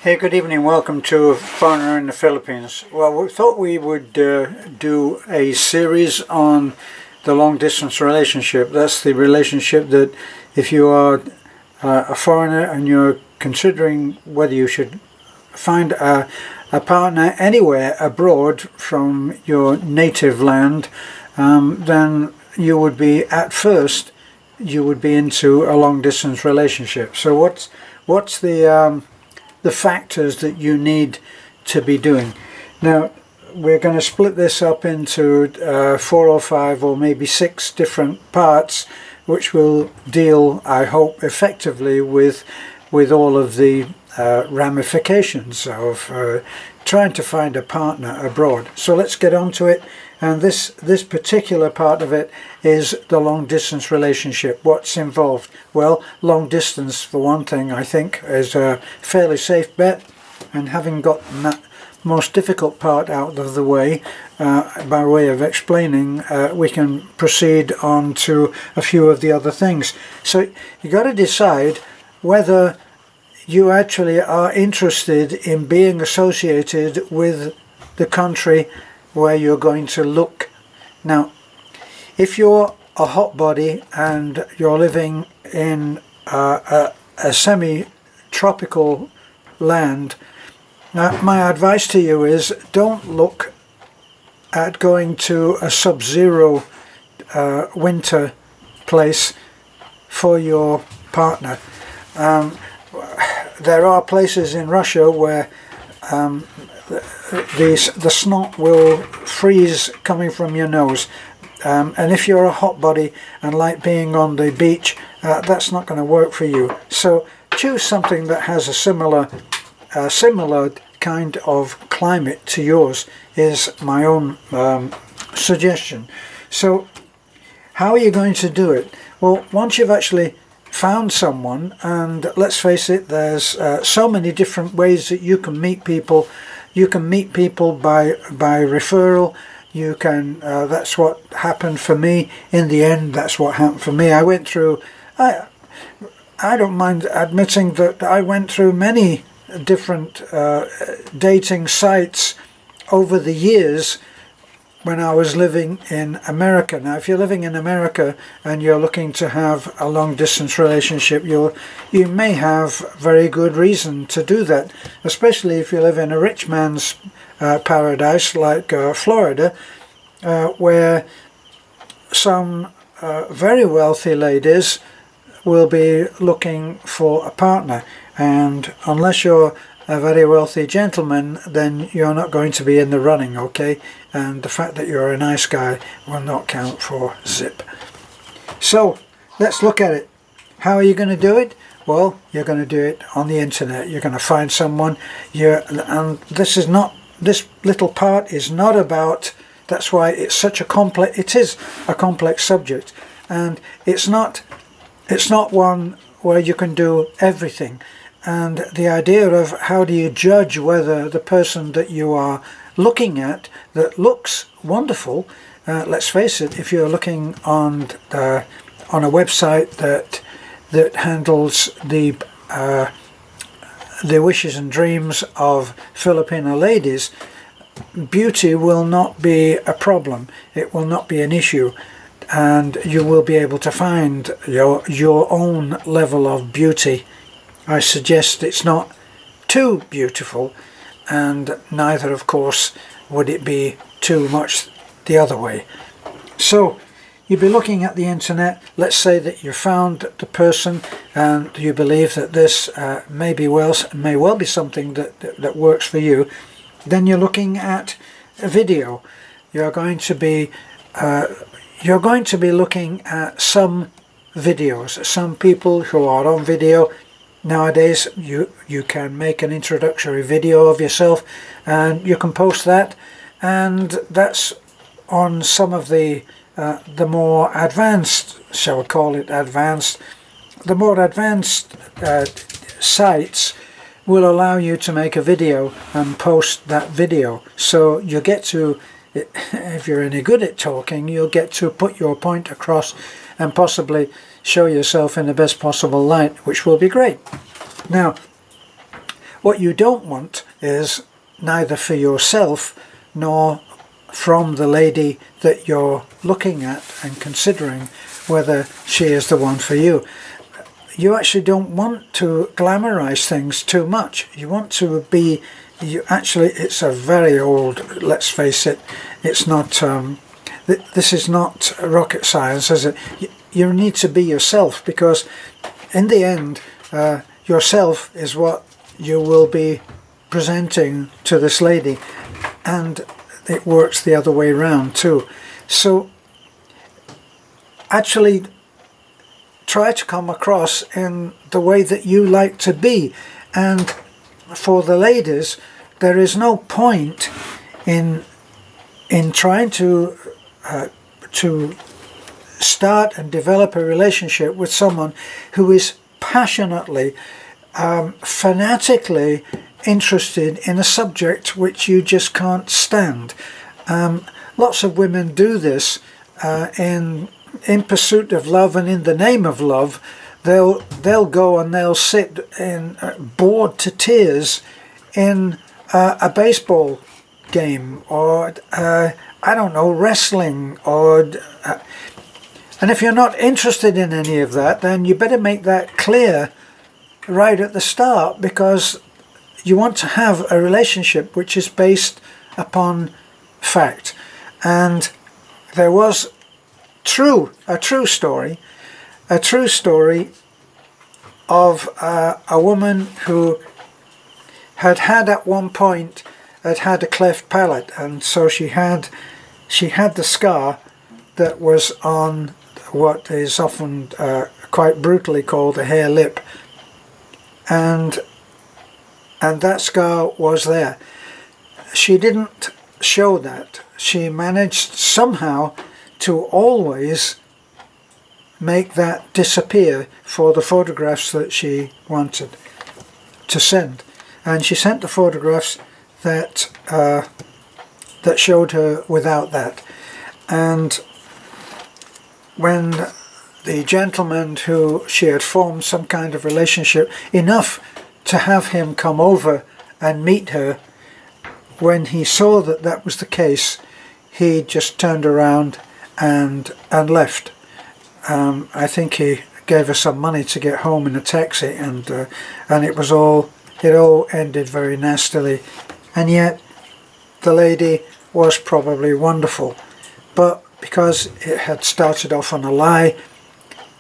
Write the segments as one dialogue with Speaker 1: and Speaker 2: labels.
Speaker 1: Hey, good evening. Welcome to Foreigner in the Philippines. Well, we thought we would do a series on the long distance relationship. That's the relationship that if you are a foreigner and you're considering whether you should find a partner anywhere abroad from your native land, then you would be, at first, you would be into a long distance relationship. So what's the factors that you need to be doing? Now, we're going to split this up into 4 or 5 or maybe 6 different parts, which will deal, I hope, effectively with all of the ramifications of trying to find a partner abroad. So let's get on to it. And this particular part of it is the long distance relationship. What's involved? Well, long distance, for one thing, I think is a fairly safe bet. And having gotten that most difficult part out of the way, by way of explaining, we can proceed on to a few of the other things. So you got to decide whether you actually are interested in being associated with the country where you're going to look. Now, if you're a hot body and you're living in a semi-tropical land, now my advice to you is don't look at going to a sub-zero winter place for your partner. There are places in Russia where the snot will freeze coming from your nose, and if you're a hot body and like being on the beach, that's not going to work for you. So choose something that has a similar kind of climate to yours, is my own suggestion. So how are you going to do it? Well, once you've actually found someone, and let's face it, there's so many different ways that you can meet people. You can meet people by referral. You can, that's what happened for me. In the end, that's what happened for me. I went through, I don't mind admitting that I went through many different dating sites over the years when I was living in America. Now, if you're living in America and you're looking to have a long distance relationship, you may have very good reason to do that, especially if you live in a rich man's paradise like Florida, where some very wealthy ladies will be looking for a partner. And unless you're a very wealthy gentleman, then you're not going to be in the running, okay? And the fact that you're a nice guy will not count for zip. So let's look at it. How are you going to do it? Well, you're going to do it on the internet. You're going to find someone. And this little part is not about. That's why it's such a complex. It is a complex subject, and it's not one where you can do everything. And the idea of how do you judge whether the person that you are looking at that looks wonderful, let's face it, if you're looking on a website that handles the wishes and dreams of Filipina ladies, beauty will not be a problem. It will not be an issue, and you will be able to find your own level of beauty. I suggest it's not too beautiful, and neither, of course, would it be too much the other way. So you'll be looking at the internet. Let's say that you found the person and you believe that this may well be something that works for you. Then you're looking at a video. You're going to be looking at some videos, some people who are on video. Nowadays you can make an introductory video of yourself and you can post that, and that's on some of the more advanced, shall we call it advanced, the more advanced sites will allow you to make a video and post that video. So you get to, if you're any good at talking, you'll get to put your point across and possibly show yourself in the best possible light, which will be great. Now, what you don't want is neither for yourself nor from the lady that you're looking at and considering whether she is the one for you. You actually don't want to glamorize things too much. You want to be, it's a very old, let's face it, it's not, this is not rocket science, is it? You need to be yourself, because in the end, yourself is what you will be presenting to this lady, and it works the other way around too. So actually try to come across in the way that you like to be. And for the ladies, there is no point in trying to start and develop a relationship with someone who is passionately, fanatically interested in a subject which you just can't stand. Lots of women do this in pursuit of love, and in the name of love, they'll go and they'll sit in bored to tears in a baseball game, or I don't know, wrestling, or and if you're not interested in any of that, then you better make that clear right at the start, because you want to have a relationship which is based upon fact. And there was a true story of a woman who had at one point had a cleft palate, and so she had the scar that was on what is often quite brutally called a hair lip, and that scar was there. She didn't show that. She managed somehow to always make that disappear for the photographs that she wanted to send. And she sent the photographs that that showed her without that. And when the gentleman who she had formed some kind of relationship enough to have him come over and meet her, when he saw that that was the case, he just turned around and left. I think he gave her some money to get home in a taxi, and it all ended very nastily. And yet the lady was probably wonderful, but because it had started off on a lie,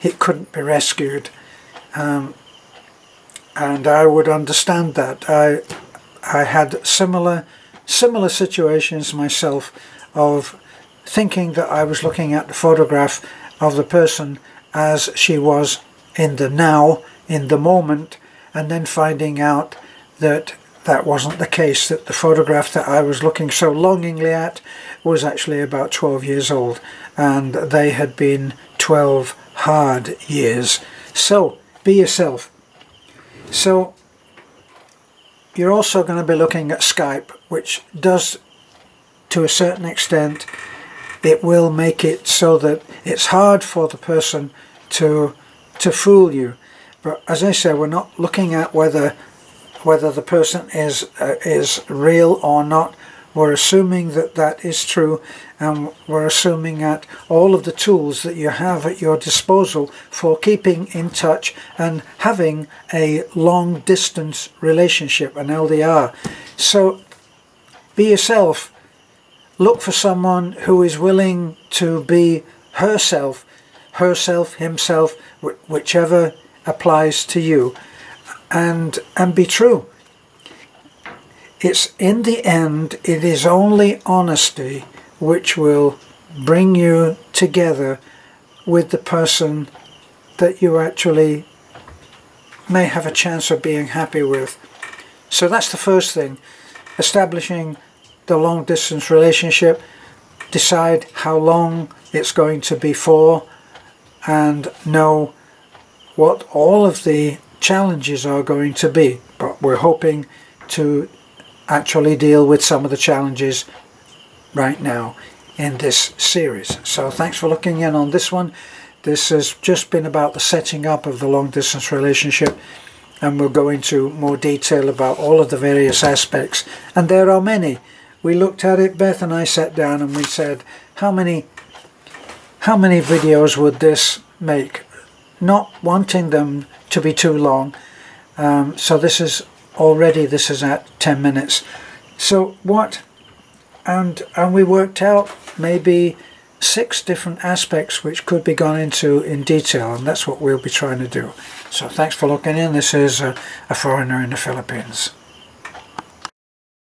Speaker 1: it couldn't be rescued. And I would understand that. I had similar situations myself, of thinking that I was looking at the photograph of the person as she was in the now, in the moment, and then finding out that that wasn't the case, that the photograph that I was looking so longingly at was actually about 12 years old, and they had been 12 hard years. So be yourself. So you're also going to be looking at Skype, which does, to a certain extent, it will make it so that it's hard for the person to fool you. But as I say, we're not looking at whether the person is real or not. We're assuming that that is true, and we're assuming that all of the tools that you have at your disposal for keeping in touch and having a long distance relationship, an LDR. So be yourself. Look for someone who is willing to be herself, himself, whichever applies to you, and be true. It's in the end, it is only honesty which will bring you together with the person that you actually may have a chance of being happy with. So that's the first thing, establishing the long distance relationship. Decide how long it's going to be for, and know what all of the challenges are going to be. But we're hoping to actually deal with some of the challenges right now in this series. So thanks for looking in on this one. This has just been about the setting up of the long distance relationship, and we'll go into more detail about all of the various aspects, and there are many. We looked at it, Beth and I sat down and we said, how many videos would this make? Not wanting them to be too long, so this is at 10 minutes. So what, and we worked out maybe 6 different aspects which could be gone into in detail, and that's what we'll be trying to do. So thanks for looking in. This is a foreigner in the Philippines.